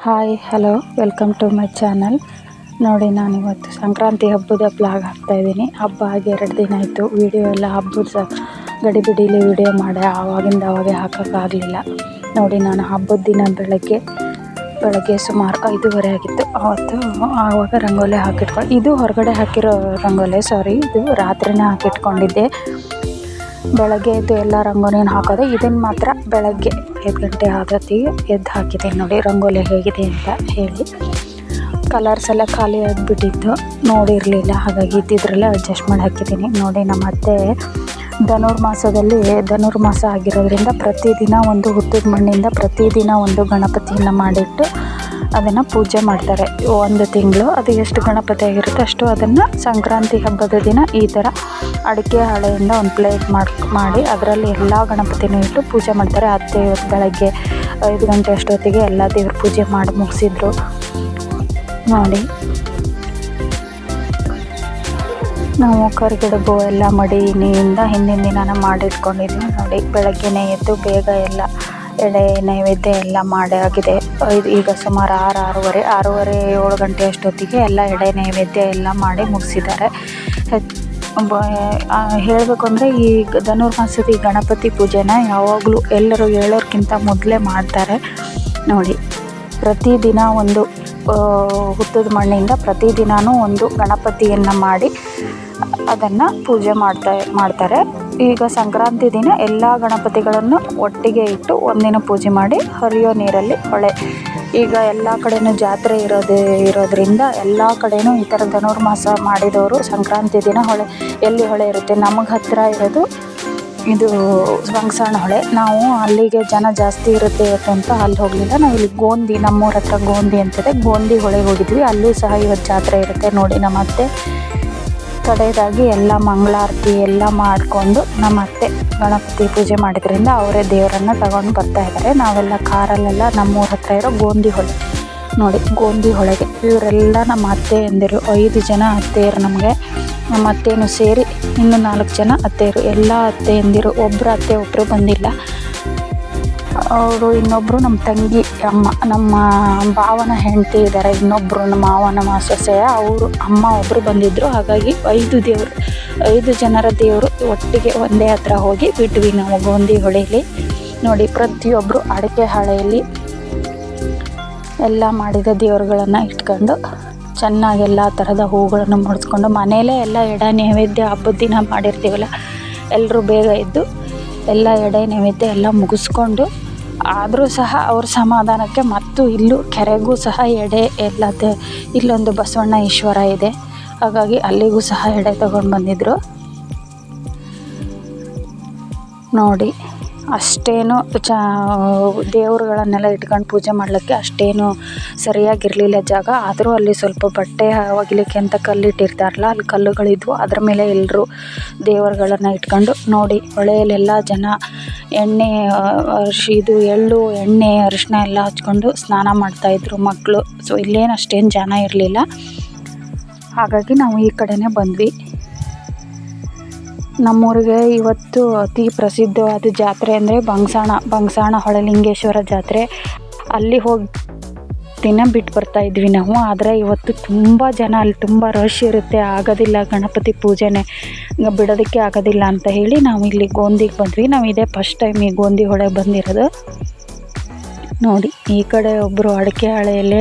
Hi hello welcome to my channel. ನೋಡಿ, ನಾನಿವತ್ತು ಸಂಕ್ರಾಂತಿ ಹಬ್ಬದ ಬ್ಲಾಗ್ ಹಾಕ್ತಾಯಿದ್ದೀನಿ. ಹಬ್ಬ ಆಗಿ 2 ದಿನ ಆಯಿತು. ವೀಡಿಯೋ ಎಲ್ಲ ಹಬ್ಬದ ಗಡಿಬಿಡೀಲಿ ವೀಡಿಯೋ ಮಾಡಿ ಆವಾಗಿಂದ ಅವಾಗೆ ಹಾಕೋಕ್ಕಾಗಲಿಲ್ಲ. ನೋಡಿ, ನಾನು ಹಬ್ಬದ ದಿನ ಬೆಳಗ್ಗೆ ಸುಮಾರು 5:30 ಆಗಿತ್ತು. ಆವಾಗ ರಂಗೋಲಿ ಹಾಕಿಟ್ಕೊಂಡು, ಇದು ಹೊರಗಡೆ ಹಾಕಿರೋ ರಂಗೋಲಿ, ಇದು ರಾತ್ರಿನೇ ಹಾಕಿಟ್ಕೊಂಡಿದ್ದೆ. ಬೆಳಗ್ಗೆ ಎದ್ದು ಎಲ್ಲ ರಂಗೋಲಿನ ಹಾಕೋದು. ಇದನ್ನು ಮಾತ್ರ ಬೆಳಗ್ಗೆ 5 ಗಂಟೆ ಆದೊತ್ತಿಗೆ ಎದ್ದು ಹಾಕಿದ್ದೀನಿ. ನೋಡಿ ರಂಗೋಲಿ ಹೇಗಿದೆ ಅಂತ ಹೇಳಿ. ಕಲರ್ಸ್ ಎಲ್ಲ ಖಾಲಿ ಆಗಿಬಿಟ್ಟಿತ್ತು, ನೋಡಿರಲಿಲ್ಲ. ಹಾಗಾಗಿ ಇದ್ದಿದ್ರಲ್ಲೇ ಅಡ್ಜಸ್ಟ್ ಮಾಡಿ ಹಾಕಿದ್ದೀನಿ. ನೋಡಿ, ನಮ್ಮ ಅತ್ತೆ ಧನುರ್ಮಾಸ ಆಗಿರೋದ್ರಿಂದ ಪ್ರತಿದಿನ ಒಂದು ಹುತ್ತದ ಮಣ್ಣಿಂದ ಪ್ರತಿದಿನ ಒಂದು ಗಣಪತಿಯನ್ನು ಮಾಡಿಟ್ಟು ಅದನ್ನು ಪೂಜೆ ಮಾಡ್ತಾರೆ. 1 ತಿಂಗಳು ಅದು ಎಷ್ಟು ಗಣಪತಿ ಆಗಿರುತ್ತೆ ಅಷ್ಟು ಅದನ್ನು ಸಂಕ್ರಾಂತಿ ಹಬ್ಬದ ದಿನ ಈ ಥರ ಅಡಿಕೆ ಹಾಳೆಯಿಂದ ಒಂದು ಪ್ಲೇಟ್ ಮಾಡಿ ಅದರಲ್ಲಿ ಎಲ್ಲ ಗಣಪತಿನೂ ಇಟ್ಟು ಪೂಜೆ ಮಾಡ್ತಾರೆ. ಅತ್ತೆ ಇವತ್ತು ಬೆಳಗ್ಗೆ 5 ಗಂಟೆ ಅಷ್ಟೊತ್ತಿಗೆ ಎಲ್ಲ ದೇವ್ರ ಪೂಜೆ ಮಾಡಿ ಮುಗಿಸಿದ್ರು. ನೋಡಿ, ನಾವು ಕರಿಗಡುಬು ಎಲ್ಲ ಮಡಿಯಿಂದ ಹಿಂದಿನ ದಿನ ಮಾಡಿಟ್ಕೊಂಡಿದ್ವಿ. ನೋಡಿ, ಬೆಳಗ್ಗೆನೇ ಎದ್ದು ಬೇಗ ಎಲ್ಲ ಎಡೆ ನೈವೇದ್ಯ ಎಲ್ಲ ಮಾಡಿ ಆಗಿದೆ. ಈಗ ಸುಮಾರು 6:30 7 ಗಂಟೆ ಅಷ್ಟೊತ್ತಿಗೆ ಎಲ್ಲ ಎಡೆ ನೈವೇದ್ಯ ಎಲ್ಲ ಮಾಡಿ ಮುಗಿಸಿದ್ದಾರೆ. ಹೇಳಬೇಕು ಅಂದರೆ ಈ ಧನುರ್ಮಾಸದ ಈ ಗಣಪತಿ ಪೂಜೆನ ಯಾವಾಗಲೂ ಎಲ್ಲರೂ ಹೇಳೋರ್ಕಿಂತ ಮೊದಲೇ ಮಾಡ್ತಾರೆ. ನೋಡಿ, ಪ್ರತಿದಿನ ಒಂದು ಹುತ್ತದ ಮಣ್ಣಿಂದ ಪ್ರತಿದಿನವೂ ಒಂದು ಗಣಪತಿಯನ್ನು ಮಾಡಿ ಅದನ್ನು ಪೂಜೆ ಮಾಡ್ತಾರೆ. ಈಗ ಸಂಕ್ರಾಂತಿ ದಿನ ಎಲ್ಲ ಗಣಪತಿಗಳನ್ನು ಒಟ್ಟಿಗೆ ಇಟ್ಟು ಒಂದಿನ ಪೂಜೆ ಮಾಡಿ ಹರಿಯೋ ನೀರಲ್ಲಿ ಹೊಳೆ. ಈಗ ಎಲ್ಲ ಕಡೆಯೂ ಜಾತ್ರೆ ಇರೋದ್ರಿಂದ ಎಲ್ಲ ಕಡೆಯೂ ಈ ಥರ ಧನುರ್ಮಾಸ ಮಾಡಿದವರು ಸಂಕ್ರಾಂತಿ ದಿನ ಎಲ್ಲಿ ಹೊಳೆ ಇರುತ್ತೆ, ನಮಗೆ ಹತ್ತಿರ ಇರೋದು ಇದು ಬಂಗ್ಸಾಣ ಹೊಳೆ. ನಾವು ಅಲ್ಲಿಗೆ ಜನ ಜಾಸ್ತಿ ಇರುತ್ತೆ ಇವತ್ತು ಅಂತ ಅಲ್ಲಿ ಹೋಗಲಿಲ್ಲ. ನಾವು ಇಲ್ಲಿ ಗೋಂದಿ, ನಮ್ಮೂರ ಹತ್ರ ಗೋಂದಿ ಅಂತಿದೆ, ಗೋಂದಿ ಹೊಳೆಗೆ ಹೋಗಿದ್ವಿ. ಅಲ್ಲೂ ಸಹ ಇವತ್ತು ಜಾತ್ರೆ ಇರುತ್ತೆ. ನೋಡಿ, ನಮ್ಮ ಅತ್ತೆ ಕಡೆಯದಾಗಿ ಎಲ್ಲ ಮಂಗಳಾರತಿ ಎಲ್ಲ ಮಾಡಿಕೊಂಡು ನಮ್ಮ ಅತ್ತೆ ಗಣಪತಿ ಪೂಜೆ ಮಾಡಿದ್ರಿಂದ ಅವರೇ ದೇವರನ್ನು ತಗೊಂಡು ಬರ್ತಾಯಿದ್ದಾರೆ. ನಾವೆಲ್ಲ ಕಾರಲ್ಲೆಲ್ಲ ನಮ್ಮೂರ ಹತ್ರ ಇರೋ ಗೋಂದಿ ಹೊಳೆ. ನೋಡಿ, ಗೋಂದಿ ಹೊಳೆಗೆ ಇವರೆಲ್ಲ ನಮ್ಮ ಅತ್ತೆಯಂದಿರು 5 ಜನ ಅತ್ತೆಯರು. ನಮ್ಮ ಅತ್ತೇನು ಸೇರಿ ಇನ್ನೂ 4 ಜನ ಅತ್ತೆಯರು. ಎಲ್ಲ ಅತ್ತೆಯಂದಿರು, ಒಬ್ಬರು ಬಂದಿಲ್ಲ. ಅವರು ಇನ್ನೊಬ್ಬರು ನಮ್ಮ ತಂಗಿ ಅಮ್ಮ, ನಮ್ಮ ಭಾವನ ಹೆಂಡತಿ ಇದ್ದಾರೆ. ಇನ್ನೊಬ್ಬರು ನಮ್ಮ ಮಾವನ ಸೊಸೆಯ ಅವರು ಅಮ್ಮ ಒಬ್ಬರು ಬಂದಿದ್ದರು. ಹಾಗಾಗಿ 5 ಜನರ ದೇವರು ಒಟ್ಟಿಗೆ ಒಂದೇ ಹತ್ರ ಹೋಗಿ ಬಿಟ್ವಿ ನಾವು ಗೋಂದಿ ಹೊಳೆಯಲ್ಲಿ. ನೋಡಿ, ಪ್ರತಿಯೊಬ್ಬರು ಅಡಿಕೆ ಹಾಳೆಯಲ್ಲಿ ಎಲ್ಲ ಮಾಡಿದ ದೇವರುಗಳನ್ನು ಇಟ್ಕೊಂಡು ಚೆನ್ನಾಗಿ ಎಲ್ಲ ಥರದ ಹೂಗಳನ್ನು ಮುಡಿಸ್ಕೊಂಡು ಮನೆಯಲ್ಲೇ ಎಲ್ಲ ಎಡೆ ನೈವೇದ್ಯ ಹಬ್ಬದ ದಿನ ಮಾಡಿರ್ತೀವಲ್ಲ, ಎಲ್ಲರೂ ಬೇಗ ಎದ್ದು ಎಲ್ಲ ಎಡೆ ನೈವೇದ್ಯ ಎಲ್ಲ ಮುಗಿಸ್ಕೊಂಡು, ಆದರೂ ಸಹ ಅವ್ರ ಸಮಾಧಾನಕ್ಕೆ ಮತ್ತು ಇಲ್ಲೂ ಕೆರೆಗೂ ಸಹ ಎಡೆ ಇಲ್ಲೊಂದು ಬಸವಣ್ಣ ಈಶ್ವರ ಇದೆ, ಹಾಗಾಗಿ ಅಲ್ಲಿಗೂ ಸಹ ಎಡೆ ತಗೊಂಡು ಬಂದಿದ್ದರು. ನೋಡಿ, ಅಷ್ಟೇನು ದೇವರುಗಳನ್ನೆಲ್ಲ ಇಟ್ಕೊಂಡು ಪೂಜೆ ಮಾಡಲಿಕ್ಕೆ ಅಷ್ಟೇನು ಸರಿಯಾಗಿರಲಿಲ್ಲ ಜಾಗ. ಆದರೂ ಅಲ್ಲಿ ಸ್ವಲ್ಪ ಬಟ್ಟೆ ಒಗಿಲಿಕ್ಕೆ ಅಂತ ಕಲ್ಲಿಟ್ಟಿರ್ತಾರಲ್ಲ, ಅಲ್ಲಿ ಕಲ್ಲುಗಳಿದ್ವು. ಅದ್ರ ಮೇಲೆ ಎಲ್ಲರೂ ದೇವರುಗಳನ್ನು ಇಟ್ಕೊಂಡು, ನೋಡಿ ಹೊಳೆಯಲ್ಲೆಲ್ಲ ಜನ ಎಳ್ಳು ಎಣ್ಣೆ ಅರಿಶಿನ ಎಲ್ಲ ಹಚ್ಕೊಂಡು ಸ್ನಾನ ಮಾಡ್ತಾಯಿದ್ರು ಮಕ್ಕಳು. ಸೊ ಇಲ್ಲೇನು ಅಷ್ಟೇನು ಜನ ಇರಲಿಲ್ಲ, ಹಾಗಾಗಿ ನಾವು ಈ ಕಡೆನೇ ಬಂದ್ವಿ. ನಮ್ಮೂರಿಗೆ ಇವತ್ತು ಅತಿ ಪ್ರಸಿದ್ಧವಾದ ಜಾತ್ರೆ ಅಂದರೆ ಬಂಗ್ಸಾಣ ಹೊಳೆಲಿಂಗೇಶ್ವರ ಜಾತ್ರೆ. ಅಲ್ಲಿ ಹೋಗಿ ದಿನ ಬಿಟ್ಟು ಬರ್ತಾಯಿದ್ವಿ ನಾವು. ಆದರೆ ಇವತ್ತು ತುಂಬ ಜನ, ಅಲ್ಲಿ ತುಂಬ ರಶ್ ಇರುತ್ತೆ, ಆಗೋದಿಲ್ಲ ಗಣಪತಿ ಪೂಜೆನೇ ಬಿಡೋದಕ್ಕೆ ಆಗೋದಿಲ್ಲ ಅಂತ ಹೇಳಿ ನಾವು ಇಲ್ಲಿ ಗೋಂದಿಗೆ ಬಂದ್ವಿ. ನಾವು ಇದೇ ಫಸ್ಟ್ ಟೈಮ್ ಈ ಗೋಂದಿ ಹೊಳೆಗೆ ಬಂದಿರೋದು. ನೋಡಿ, ಈ ಕಡೆ ಒಬ್ಬರು ಅಡಿಕೆ ಹಾಳೆಯಲ್ಲೇ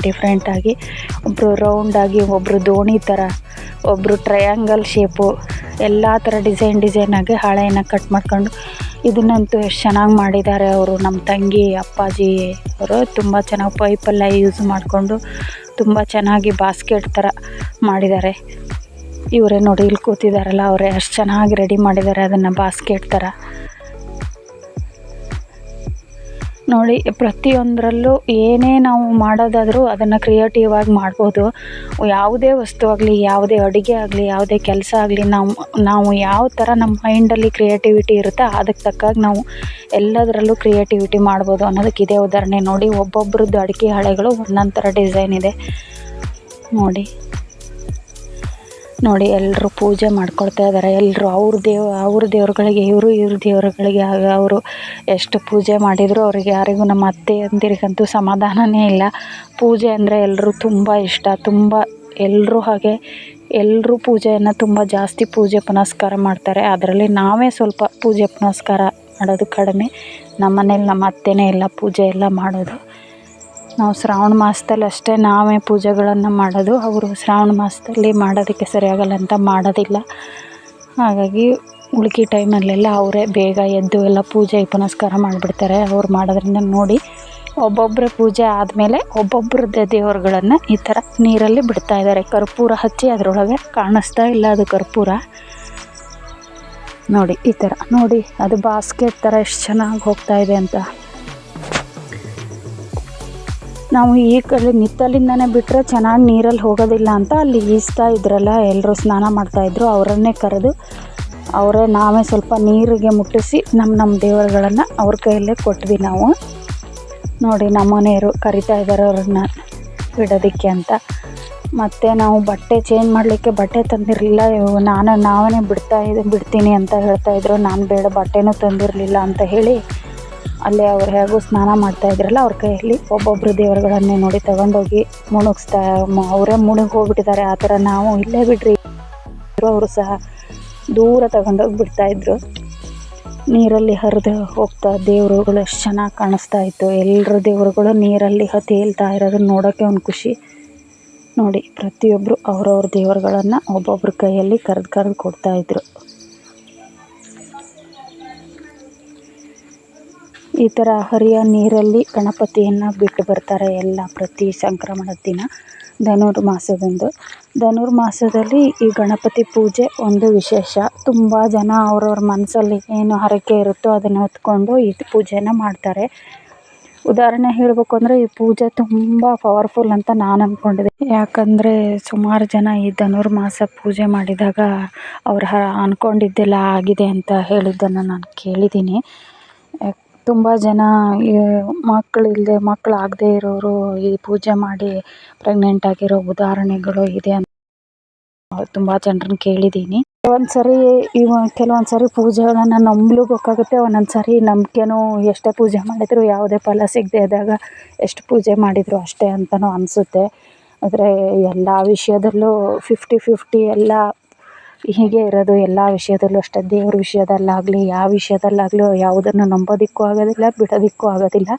ಡಿಫ್ರೆಂಟಾಗಿ, ಒಬ್ಬರು ರೌಂಡಾಗಿ, ಒಬ್ಬರು ದೋಣಿ ಥರ, ಒಬ್ಬರು ಟ್ರಯಾಂಗಲ್ ಶೇಪು, ಎಲ್ಲ ಥರ ಡಿಸೈನಾಗಿ ಹಾಳೆಯನ್ನು ಕಟ್ ಮಾಡ್ಕೊಂಡು, ಇದನ್ನಂತೂ ಎಷ್ಟು ಚೆನ್ನಾಗಿ ಮಾಡಿದ್ದಾರೆ ಅವರು. ನಮ್ಮ ತಂಗಿ ಅಪ್ಪಾಜಿ ಅವರು ತುಂಬ ಚೆನ್ನಾಗಿ ಪೈಪೆಲ್ಲ ಯೂಸ್ ಮಾಡಿಕೊಂಡು ತುಂಬ ಚೆನ್ನಾಗಿ ಬಾಸ್ಕೆಟ್ ಥರ ಮಾಡಿದ್ದಾರೆ. ಇವರೇ ನೋಡಿ, ಇಲ್ಲಿ ಕೂತಿದ್ದಾರಲ್ಲ, ಅವರೇ ಅಷ್ಟು ಚೆನ್ನಾಗಿ ರೆಡಿ ಮಾಡಿದ್ದಾರೆ ಅದನ್ನು ಬಾಸ್ಕೆಟ್ ಥರ. ನೋಡಿ, ಪ್ರತಿಯೊಂದರಲ್ಲೂ ಏನೇ ನಾವು ಮಾಡೋದಾದರೂ ಅದನ್ನು ಕ್ರಿಯೇಟಿವ್ ಆಗಿ ಮಾಡ್ಬೋದು. ಯಾವುದೇ ವಸ್ತು ಆಗಲಿ, ಯಾವುದೇ ಅಡುಗೆ ಆಗಲಿ, ಯಾವುದೇ ಕೆಲಸ ಆಗಲಿ, ನಾವು ಯಾವ ಥರ ನಮ್ಮ ಮೈಂಡಲ್ಲಿ ಕ್ರಿಯೇಟಿವಿಟಿ ಇರುತ್ತೆ ಅದಕ್ಕೆ ತಕ್ಕಾಗಿ ನಾವು ಎಲ್ಲದರಲ್ಲೂ ಕ್ರಿಯೇಟಿವಿಟಿ ಮಾಡ್ಬೋದು ಅನ್ನೋದಕ್ಕೆ ಇದೇ ಉದಾಹರಣೆ. ನೋಡಿ, ಒಬ್ಬೊಬ್ರದ್ದು ಅಡಿಕೆ ಹಾಳೆಗಳು ಒಂದೊಂದು ಥರ ಡಿಸೈನ್ ಇದೆ. ನೋಡಿ, ನೋಡಿ ಎಲ್ಲರೂ ಪೂಜೆ ಮಾಡ್ಕೊಳ್ತಾ ಇದ್ದಾರೆ. ಎಲ್ಲರೂ ಅವ್ರ ದೇವ್ರುಗಳಿಗೆ ಇವ್ರ ದೇವ್ರುಗಳಿಗೆ ಅವರು ಎಷ್ಟು ಪೂಜೆ ಮಾಡಿದರೂ ಅವ್ರಿಗೆ ಯಾರಿಗೂ ನಮ್ಮ ಅತ್ತೆಯಂದಿರಿಗಂತೂ ಸಮಾಧಾನವೇ ಇಲ್ಲ. ಪೂಜೆ ಅಂದರೆ ಎಲ್ಲರೂ ತುಂಬ ಇಷ್ಟ. ತುಂಬ ಎಲ್ಲರೂ ಹಾಗೆ ಎಲ್ಲರೂ ಪೂಜೆಯನ್ನು ತುಂಬ ಜಾಸ್ತಿ ಪೂಜೆ ಪುನಸ್ಕಾರ ಮಾಡ್ತಾರೆ. ಅದರಲ್ಲಿ ನಾವೇ ಸ್ವಲ್ಪ ಪೂಜೆ ಪುನಸ್ಕಾರ ಮಾಡೋದು ಕಡಿಮೆ. ನಮ್ಮ ಮನೇಲಿ ನಮ್ಮ ಅತ್ತೆನೇ ಎಲ್ಲ ಪೂಜೆ ಎಲ್ಲ ಮಾಡೋದು. ನಾವು ಶ್ರಾವಣ ಮಾಸದಲ್ಲಿ ಅಷ್ಟೇ ನಾವೇ ಪೂಜೆಗಳನ್ನು ಮಾಡೋದು. ಅವರು ಶ್ರಾವಣ ಮಾಸದಲ್ಲಿ ಮಾಡೋದಕ್ಕೆ ಸರಿಯಾಗಲ್ಲ ಅಂತ ಮಾಡೋದಿಲ್ಲ. ಹಾಗಾಗಿ ಉಳ್ಕಿ ಟೈಮಲ್ಲೆಲ್ಲ ಅವರೇ ಬೇಗ ಎದ್ದು ಎಲ್ಲ ಪೂಜೆ ಪುನಸ್ಕಾರ ಮಾಡಿಬಿಡ್ತಾರೆ. ಅವ್ರು ಮಾಡೋದ್ರಿಂದ ನೋಡಿ ಒಬ್ಬೊಬ್ಬರ ಪೂಜೆ ಆದಮೇಲೆ ಒಬ್ಬೊಬ್ಬರದ್ದೇ ದೇವರುಗಳನ್ನು ಈ ಥರ ನೀರಲ್ಲಿ ಬಿಡ್ತಾ ಇದ್ದಾರೆ. ಕರ್ಪೂರ ಹಚ್ಚಿ ಅದರೊಳಗೆ ಕಾಣಿಸ್ತಾ ಇಲ್ಲ ಅದು ಕರ್ಪೂರ. ನೋಡಿ ಈ ಥರ ನೋಡಿ, ಅದು ಬಾಸ್ಕೆಟ್ ಥರ ಎಷ್ಟು ಚೆನ್ನಾಗಿ ಹೋಗ್ತಾ ಇದೆ ಅಂತ. ನಾವು ಈ ಕಡೆ ನಿತ್ತಲಿಂದನೇ ಬಿಟ್ಟರೆ ಚೆನ್ನಾಗಿ ನೀರಲ್ಲಿ ಹೋಗೋದಿಲ್ಲ ಅಂತ ಅಲ್ಲಿ ಈಜ್ತಾ ಇದ್ರಲ್ಲ, ಎಲ್ಲರೂ ಸ್ನಾನ ಮಾಡ್ತಾಯಿದ್ರು. ಅವರನ್ನೇ ಕರೆದು ನಾವೇ ಸ್ವಲ್ಪ ನೀರಿಗೆ ಮುಟ್ಟಿಸಿ ನಮ್ಮ ದೇವರುಗಳನ್ನು ಅವ್ರ ಕೈಯಲ್ಲೇ ಕೊಟ್ವಿ ನಾವು. ನೋಡಿ ನಮ್ಮ ಮನೆಯವರು ಕರಿತಾ ಇದ್ದಾರೆ ಅವ್ರನ್ನ ಬಿಡೋದಕ್ಕೆ ಅಂತ. ಮತ್ತು ನಾವು ಬಟ್ಟೆ ಚೇಂಜ್ ಮಾಡಲಿಕ್ಕೆ ಬಟ್ಟೆ ತಂದಿರಲಿಲ್ಲ. ನಾವೇ ಬಿಡ್ತೀನಿ ಅಂತ ಹೇಳ್ತಾಯಿದ್ರು. ನಾನು ಬೇಡ ಬಟ್ಟೆನೂ ತಂದಿರಲಿಲ್ಲ ಅಂತ ಹೇಳಿ ಅಲ್ಲೇ ಅವ್ರು ಹೇಗೂ ಸ್ನಾನ ಮಾಡ್ತಾಯಿದ್ರಲ್ಲ ಅವ್ರ ಕೈಯಲ್ಲಿ ಒಬ್ಬೊಬ್ಬರು ದೇವರುಗಳನ್ನೇ ನೋಡಿ ತಗೊಂಡೋಗಿ ಅವರೇ ಮುಳುಗಿ ಹೋಗ್ಬಿಟ್ಟಿದ್ದಾರೆ. ಆ ಥರ ನಾವು ಇಲ್ಲೇ ಬಿಡ್ರಿ ಅವರು ಸಹ ದೂರ ತಗೊಂಡೋಗಿ ಬಿಡ್ತಾಯಿದ್ರು. ನೀರಲ್ಲಿ ಹರಿದು ಹೋಗ್ತಾ ದೇವರುಗಳು ಎಷ್ಟು ಚೆನ್ನಾಗಿ ಕಾಣಿಸ್ತಾ ಇತ್ತು. ಎಲ್ಲರ ದೇವರುಗಳು ನೀರಲ್ಲಿ ತೇಲ್ತಾ ಇರೋದನ್ನ ನೋಡೋಕ್ಕೆ ಒಂದು ಖುಷಿ. ನೋಡಿ ಪ್ರತಿಯೊಬ್ಬರು ಅವ್ರವ್ರ ದೇವರುಗಳನ್ನು ಒಬ್ಬೊಬ್ಬರ ಕೈಯಲ್ಲಿ ಕರೆದು ಕೊಡ್ತಾಯಿದ್ರು. ಈ ಥರ ಹರಿಯೋ ನೀರಲ್ಲಿ ಗಣಪತಿಯನ್ನು ಬಿಟ್ಟು ಬರ್ತಾರೆ ಎಲ್ಲ ಪ್ರತಿ ಸಂಕ್ರಮಣದ ದಿನ ಧನುರ್ಮಾಸದಲ್ಲಿ ಈ ಗಣಪತಿ ಪೂಜೆ ಒಂದು ವಿಶೇಷ. ತುಂಬ ಜನ ಅವ್ರವ್ರ ಮನಸ್ಸಲ್ಲಿ ಏನು ಹರಕೆ ಇರುತ್ತೋ ಅದನ್ನು ಹೊತ್ಕೊಂಡು ಈ ಪೂಜೆನ ಮಾಡ್ತಾರೆ. ಉದಾಹರಣೆ ಹೇಳಬೇಕು ಅಂದರೆ ಈ ಪೂಜೆ ತುಂಬ ಪವರ್ಫುಲ್ ಅಂತ ನಾನು ಅಂದ್ಕೊಂಡಿದ್ದೆ. ಯಾಕಂದರೆ ಸುಮಾರು ಜನ ಈ ಧನುರ್ಮಾಸ ಪೂಜೆ ಮಾಡಿದಾಗ ಅವ್ರು ಅಂದ್ಕೊಂಡಿದ್ದೆಲ್ಲ ಆಗಿದೆ ಅಂತ ಹೇಳಿದ್ದನ್ನು ನಾನು ಕೇಳಿದ್ದೀನಿ. ತುಂಬ ಜನ ಮಕ್ಕಳಾಗದೇ ಇರೋರು ಈ ಪೂಜೆ ಮಾಡಿ ಪ್ರೆಗ್ನೆಂಟ್ ಆಗಿರೋ ಉದಾಹರಣೆಗಳು ಇದೆ ಅಂತ ತುಂಬ ಜನರನ್ನ ಕೇಳಿದ್ದೀನಿ. ಕೆಲವೊಂದು ಸರಿ ಪೂಜೆಗಳನ್ನು ನಂಬಲೇಬೇಕಾಗುತ್ತೆ. ಒಂದೊಂದು ಸರಿ ನಂಬಿಕೆನೂ ಎಷ್ಟೇ ಪೂಜೆ ಮಾಡಿದರೂ ಯಾವುದೇ ಫಲ ಸಿಗದೆ ಇದ್ದಾಗ ಎಷ್ಟು ಪೂಜೆ ಮಾಡಿದರೂ ಅಷ್ಟೇ ಅಂತಲೂ ಅನಿಸುತ್ತೆ. ಆದರೆ ಎಲ್ಲ ವಿಷಯದಲ್ಲೂ 50-50 ಎಲ್ಲ ಹೀಗೆ ಇರೋದು. ಎಲ್ಲ ವಿಷಯದಲ್ಲೂ ಅಷ್ಟೇ, ದೇವ್ರ ವಿಷಯದಲ್ಲಾಗಲಿ ಯಾವ ವಿಷಯದಲ್ಲಾಗಲಿ ಯಾವುದನ್ನು ನಂಬೋದಕ್ಕೂ ಆಗೋದಿಲ್ಲ, ಬಿಡೋದಕ್ಕೂ ಆಗೋದಿಲ್ಲ.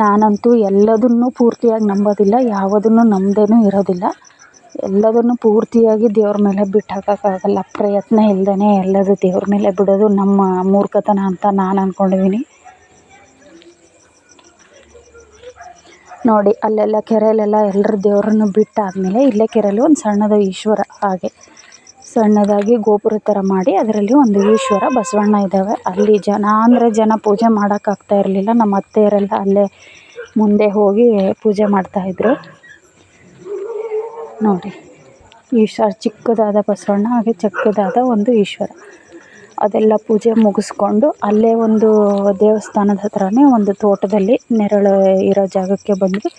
ನಾನಂತೂ ಎಲ್ಲದನ್ನೂ ಪೂರ್ತಿಯಾಗಿ ನಂಬೋದಿಲ್ಲ, ಯಾವುದನ್ನು ನಂಬದೇನೂ ಇರೋದಿಲ್ಲ. ಎಲ್ಲದನ್ನು ಪೂರ್ತಿಯಾಗಿ ದೇವ್ರ ಮೇಲೆ ಬಿಟ್ಟು ಹಾಕೋಕ್ಕಾಗಲ್ಲ. ಪ್ರಯತ್ನ ಇಲ್ಲದೇ ಎಲ್ಲದೂ ದೇವ್ರ ಮೇಲೆ ಬಿಡೋದು ನಮ್ಮ ಮೂರ್ಖತನ ಅಂತ ನಾನು ಅಂದ್ಕೊಂಡಿದ್ದೀನಿ. ನೋಡಿ ಅಲ್ಲೆಲ್ಲ ಕೆರೆಯಲ್ಲೆಲ್ಲ ಎಲ್ಲರ ದೇವರನ್ನು ಬಿಟ್ಟಾದಮೇಲೆ ಇಲ್ಲೇ ಕೆರೆಯಲ್ಲಿ ಒಂದು ಸಣ್ಣದ ಈಶ್ವರ, ಹಾಗೆ ಸಣ್ಣದಾಗಿ ಗೋಪುರ ಥರ ಮಾಡಿ ಅದರಲ್ಲಿ ಒಂದು ಈಶ್ವರ ಬಸವಣ್ಣ ಇದ್ದಾವೆ. ಅಲ್ಲಿ ಜನ ಪೂಜೆ ಮಾಡೋಕ್ಕಾಗ್ತಾ ಇರಲಿಲ್ಲ. ನಮ್ಮ ಅತ್ತೆಯರೆಲ್ಲ ಅಲ್ಲೇ ಮುಂದೆ ಹೋಗಿ ಪೂಜೆ ಮಾಡ್ತಾಯಿದ್ರು. ನೋಡಿ ಈಶ್ವರ ಚಿಕ್ಕದಾದ ಬಸವಣ್ಣ, ಹಾಗೆ ಚಿಕ್ಕದಾದ ಒಂದು ಈಶ್ವರ. ಅದೆಲ್ಲ ಪೂಜೆ ಮುಗಿಸ್ಕೊಂಡು ಅಲ್ಲೇ ಒಂದು ದೇವಸ್ಥಾನದ ಹತ್ರನೇ ಒಂದು ತೋಟದಲ್ಲಿ ನೆರಳು ಇರೋ ಜಾಗಕ್ಕೆ ಬಂದ್ವಿ.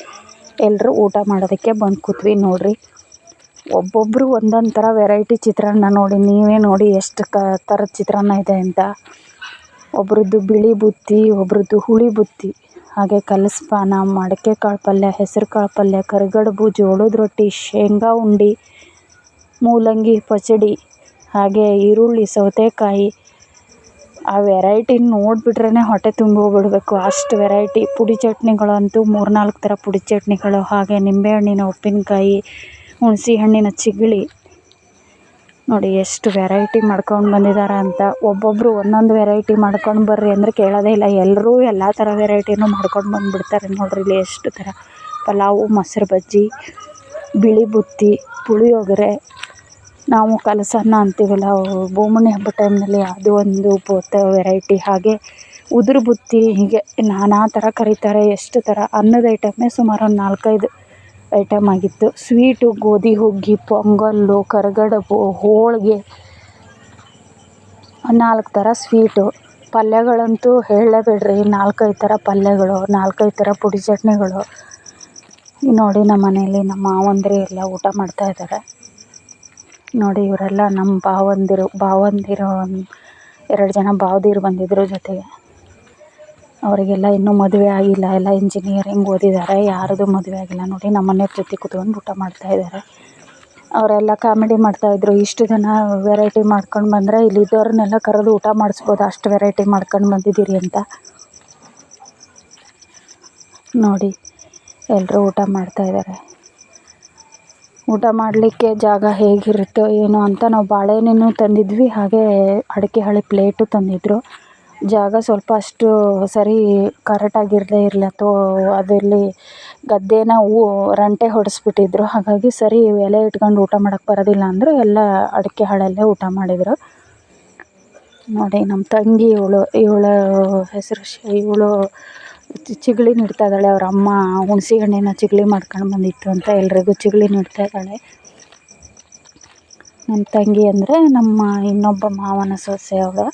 ಎಲ್ಲರೂ ಊಟ ಮಾಡೋದಕ್ಕೆ ಬಂದು ಕೂತ್ವಿ. ನೋಡಿರಿ ಒಬ್ಬೊಬ್ಬರು ಒಂದೊಂದು ಥರ ವೆರೈಟಿ ಚಿತ್ರಾನ್ನ. ನೋಡಿ ನೀವೇ ನೋಡಿ ಎಷ್ಟು ಥರದ ಚಿತ್ರಾನ್ನ ಇದೆ ಅಂತ. ಒಬ್ರದ್ದು ಬಿಳಿ ಬುತ್ತಿ, ಒಬ್ರದ್ದು ಹುಳಿ ಬುತ್ತಿ, ಹಾಗೆ ಕಲಸ್ಪಾನ, ಮಡಕೆ ಕಾಳು ಪಲ್ಯ, ಹೆಸರು ಕಾಳು ಪಲ್ಯ, ಕರಿಗಡುಬು, ಜೋಳದ ರೊಟ್ಟಿ, ಶೇಂಗಾ ಉಂಡೆ, ಮೂಲಂಗಿ ಪಚಡಿ, ಹಾಗೆ ಈರುಳ್ಳಿ, ಸೌತೆಕಾಯಿ. ಆ ವೆರೈಟಿ ನೋಡಿಬಿಟ್ರೇ ಹೊಟ್ಟೆ ತುಂಬಿ ಹೋಗ್ಬಿಡ್ಬೇಕು, ಅಷ್ಟು ವೆರೈಟಿ. ಪುಡಿ ಚಟ್ನಿಗಳಂತೂ 3-4 ಥರ ಪುಡಿ ಚಟ್ನಿಗಳು, ಹಾಗೆ ನಿಂಬೆಹಣ್ಣಿನ ಉಪ್ಪಿನಕಾಯಿ, ಹುಣಸೆ ಹಣ್ಣಿನ ಚಿಗಳಿ. ನೋಡಿ ಎಷ್ಟು ವೆರೈಟಿ ಮಾಡ್ಕೊಂಡು ಬಂದಿದ್ದಾರೆ ಅಂತ. ಒಬ್ಬೊಬ್ಬರು ಒಂದೊಂದು ವೆರೈಟಿ ಮಾಡ್ಕೊಂಡು ಬರ್ರಿ ಅಂದರೆ ಕೇಳೋದೇ ಇಲ್ಲ. ಎಲ್ಲರೂ ಎಲ್ಲ ಥರ ವೆರೈಟಿನೂ ಮಾಡ್ಕೊಂಡು ಬಂದುಬಿಡ್ತಾರೆ. ನೋಡ್ರಿ ಇಲ್ಲಿ ಎಷ್ಟು ಥರ ಪಲಾವು, ಮೊಸರು ಬಜ್ಜಿ, ಬಿಳಿ ಬುತ್ತಿ, ಪುಳಿಯೋಗರೆ, ನಾವು ಕಲಸನ್ನ ಅಂತೀವಲ್ಲ ಬೋಮಣ್ಣಿ ಹಬ್ಬದ ಟೈಮ್ನಲ್ಲಿ ಅದು ಒಂದು ವೆರೈಟಿ, ಹಾಗೆ ಉದುರು ಬುತ್ತಿ, ಹೀಗೆ ನಾನಾ ಥರ ಕರೀತಾರೆ. ಎಷ್ಟು ಥರ ಅನ್ನದ ಐಟಮ್ಮೇ ಸುಮಾರು ಒಂದು 4-5 ಐಟಮ್ ಆಗಿತ್ತು. ಸ್ವೀಟು, ಗೋಧಿ ಹುಗ್ಗಿ, ಪೊಂಗಲ್ಲು, ಕರಿಗಡುಬು, ಹೋಳಿಗೆ, 4 ಥರ ಸ್ವೀಟು. ಪಲ್ಯಗಳಂತೂ ಹೇಳಲೇಬೇಡ್ರಿ, 4-5 ಥರ ಪಲ್ಯಗಳು, 4-5 ಥರ ಪುಡಿ ಚಟ್ನಿಗಳು. ನೋಡಿ ನಮ್ಮ ಮನೆಯಲ್ಲಿ ನಮ್ಮ ಮಾವಂದಿರು ಎಲ್ಲ ಊಟ ಮಾಡ್ತಾಯಿದ್ದಾರೆ. ನೋಡಿ ಇವರೆಲ್ಲ ನಮ್ಮ ಭಾವಂದಿರು 2 ಜನ ಭಾವದಿರು ಬಂದಿದ್ದರು ಜೊತೆಗೆ. ಅವರಿಗೆಲ್ಲ ಇನ್ನೂ ಮದುವೆ ಆಗಿಲ್ಲ, ಎಲ್ಲ ಇಂಜಿನಿಯರಿಂಗ್ ಓದಿದ್ದಾರೆ. ಯಾರದು ಮದುವೆ ಆಗಿಲ್ಲ ನೋಡಿ. ನಮ್ಮ ಮನೆಯವ್ರ ಜೊತೆ ಕೂತ್ಕೊಂಡು ಊಟ ಮಾಡ್ತಾಯಿದ್ದಾರೆ. ಅವರೆಲ್ಲ ಕಾಮಿಡಿ ಮಾಡ್ತಾಯಿದ್ರು. ಇಷ್ಟು ಜನ ವೆರೈಟಿ ಮಾಡ್ಕೊಂಡು ಬಂದರೆ ಇಲ್ಲಿದ್ದವ್ರನ್ನೆಲ್ಲ ಕರೆದು ಊಟ ಮಾಡಿಸ್ಬೋದು, ಅಷ್ಟು ವೆರೈಟಿ ಮಾಡ್ಕೊಂಡು ಬಂದಿದ್ದೀರಿ ಅಂತ. ನೋಡಿ ಎಲ್ಲರೂ ಊಟ ಮಾಡ್ತಾಯಿದ್ದಾರೆ. ಊಟ ಮಾಡಲಿಕ್ಕೆ ಜಾಗ ಹೇಗಿರುತ್ತೋ ಏನೋ ಅಂತ ನಾವು ಬಾಳೆಹಣ್ಣು ತಂದಿದ್ವಿ, ಹಾಗೆ ಅಡಿಕೆ ಹಳೆ ಪ್ಲೇಟು ತಂದಿದ್ದರು. ಜಾಗ ಸ್ವಲ್ಪ ಅಷ್ಟು ಸರಿ ಕರೆಕ್ಟಾಗಿರಲೇ ಇರಲಿಲ್ಲ. ಅದರಲ್ಲಿ ಗದ್ದೆನ ರಂಟೆ ಹೊಡೆಸ್ಬಿಟ್ಟಿದ್ರು. ಹಾಗಾಗಿ ಸರಿ ಎಲೆ ಇಟ್ಕೊಂಡು ಊಟ ಮಾಡೋಕ್ಕೆ ಬರೋದಿಲ್ಲ ಅಂದರು. ಎಲ್ಲ ಅಡಿಕೆ ಹಾಳಲ್ಲೇ ಊಟ ಮಾಡಿದರು. ನೋಡಿ ನಮ್ಮ ತಂಗಿ ಇವಳ ಹೆಸರು ಇವಳು ಚಿಗಳಿ ನೀಡ್ತಾ ಇದ್ದಾಳೆ. ಅವ್ರ ಅಮ್ಮ ಹುಣಸೆ ಹಣ್ಣಿನ ಚಿಗಳಿ ಮಾಡ್ಕೊಂಡು ಬಂದಿತ್ತು ಅಂತ ಎಲ್ರಿಗೂ ಚಿಗಳಿ ನೀಡ್ತಾ ಇದ್ದಾಳೆ. ನಮ್ಮ ತಂಗಿ ಅಂದರೆ ನಮ್ಮ ಇನ್ನೊಬ್ಬ ಮಾವನ ಸೊಸೆ ಅವಳು.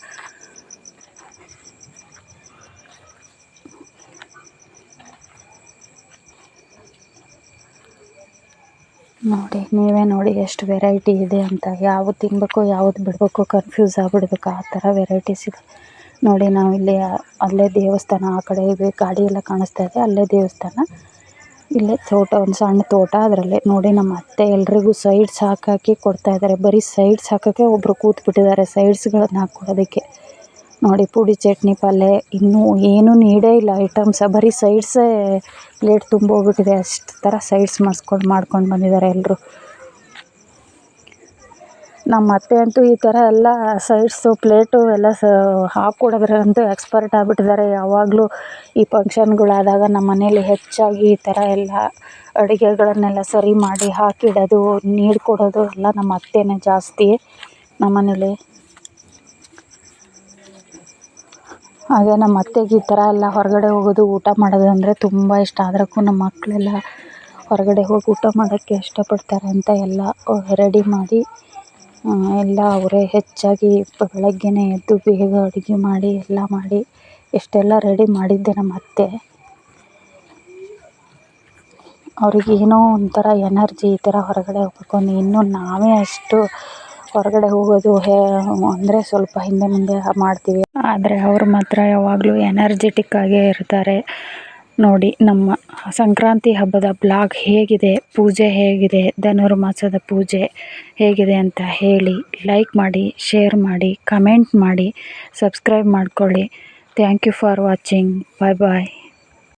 ನೋಡಿ ನೀವೇ ನೋಡಿ ಎಷ್ಟು ವೆರೈಟಿ ಇದೆ ಅಂತ. ಯಾವುದು ತಿನ್ನಬೇಕು ಯಾವುದು ಬಿಡಬೇಕು ಕನ್ಫ್ಯೂಸ್ ಆಗಿಬಿಡ್ಬೇಕು, ಆ ಥರ ವೆರೈಟೀಸ್ ಇದೆ. ನೋಡಿ ನಾವಿಲ್ಲಿ ಅಲ್ಲೇ ದೇವಸ್ಥಾನ, ಆ ಕಡೆ ಗಾಡಿ ಎಲ್ಲ ಕಾಣಿಸ್ತಾ ಇದೆ, ಅಲ್ಲೇ ದೇವಸ್ಥಾನ. ಇಲ್ಲೇ ತೋಟ, ಒಂದು ಸಣ್ಣ ತೋಟ. ಅದರಲ್ಲೇ ನೋಡಿ ನಮ್ಮ ಅತ್ತೆ ಎಲ್ರಿಗೂ ಸೈಡ್ಸ್ ಹಾಕಿ ಕೊಡ್ತಾಯಿದ್ದಾರೆ. ಬರೀ ಸೈಡ್ಸ್ ಹಾಕೋಕ್ಕೆ ಒಬ್ಬರು ಕೂತ್ಬಿಟ್ಟಿದ್ದಾರೆ, ಸೈಡ್ಸ್ಗಳನ್ನ ಹಾಕ್ಕೊಡೋದಕ್ಕೆ. ನೋಡಿ ಪುಡಿ ಚಟ್ನಿ ಪಲ್ಯ ಇನ್ನೂ ಏನೂ ನೀಡೇ ಇಲ್ಲ ಐಟಮ್ಸ, ಬರೀ ಸೈಡ್ಸೇ ಪ್ಲೇಟ್ ತುಂಬೋಗ್ಬಿಟ್ಟಿದೆ. ಅಷ್ಟು ಥರ ಸೈಡ್ಸ್ ಮಾಡ್ಕೊಂಡು ಬಂದಿದ್ದಾರೆ ಎಲ್ಲರೂ. ನಮ್ಮ ಅತ್ತೆ ಅಂತೂ ಈ ಥರ ಎಲ್ಲ ಸೈಡ್ಸು ಪ್ಲೇಟು ಎಲ್ಲ ಹಾಕ್ಕೊಡೋದ್ರಂತೂ ಎಕ್ಸ್ಪರ್ಟ್ ಆಗಿಬಿಟ್ಟಿದ್ದಾರೆ. ಯಾವಾಗಲೂ ಈ ಫಂಕ್ಷನ್ಗಳಾದಾಗ ನಮ್ಮ ಮನೇಲಿ ಹೆಚ್ಚಾಗಿ ಈ ಥರ ಎಲ್ಲ ಅಡುಗೆಗಳನ್ನೆಲ್ಲ ಸರಿ ಮಾಡಿ ಹಾಕಿಡೋದು, ನೀಡ್ಕೊಡೋದು ಎಲ್ಲ ನಮ್ಮ ಅತ್ತೆನೇ ಜಾಸ್ತಿ ನಮ್ಮ ಮನೇಲಿ. ಹಾಗೆ ನಮ್ಮ ಅತ್ತೆಗೆ ಈ ಥರ ಎಲ್ಲ ಹೊರಗಡೆ ಹೋಗೋದು, ಊಟ ಮಾಡೋದು ಅಂದರೆ ತುಂಬ ಇಷ್ಟ. ಅದಕ್ಕೂ ನಮ್ಮ ಮಕ್ಕಳೆಲ್ಲ ಹೊರಗಡೆ ಹೋಗಿ ಊಟ ಮಾಡೋಕ್ಕೆ ಇಷ್ಟಪಡ್ತಾರೆ ಅಂತ ಎಲ್ಲ ರೆಡಿ ಮಾಡಿ ಎಲ್ಲ ಅವರೇ ಹೆಚ್ಚಾಗಿ ಬೆಳಗ್ಗೆನೇ ಎದ್ದು ಬೇಗ ಅಡುಗೆ ಮಾಡಿ ಎಲ್ಲ ಮಾಡಿ ಎಷ್ಟೆಲ್ಲ ರೆಡಿ ಮಾಡಿದ್ದೆ ನಮ್ಮ ಅತ್ತೆ. ಅವ್ರಿಗೇನೋ ಒಂಥರ ಎನರ್ಜಿ ಈ ಥರ ಹೊರಗಡೆ ಹೋಗ್ಬೇಕು ಅಂದರೆ. ಇನ್ನೂ ನಾವೇ ಅಷ್ಟು ಹೊರಗಡೆ ಹೋಗೋದು ಅಂದರೆ ಸ್ವಲ್ಪ ಹಿಂದೆ ಮುಂದೆ ಮಾಡ್ತೀವಿ, ಆದರೆ ಅವರು ಮಾತ್ರ ಯಾವಾಗಲೂ ಎನರ್ಜೆಟಿಕ್ ಆಗೇ ಇರ್ತಾರೆ. ನೋಡಿ ನಮ್ಮ ಸಂಕ್ರಾಂತಿ ಹಬ್ಬದ ಬ್ಲಾಗ್ ಹೇಗಿದೆ, ಪೂಜೆ ಹೇಗಿದೆ, ಧನುರ್ಮಾಸದ ಪೂಜೆ ಹೇಗಿದೆ ಅಂತ ಹೇಳಿ, ಲೈಕ್ ಮಾಡಿ, ಶೇರ್ ಮಾಡಿ, ಕಮೆಂಟ್ ಮಾಡಿ, ಸಬ್ಸ್ಕ್ರೈಬ್ ಮಾಡ್ಕೊಳ್ಳಿ. Thank you for watching. Bye bye.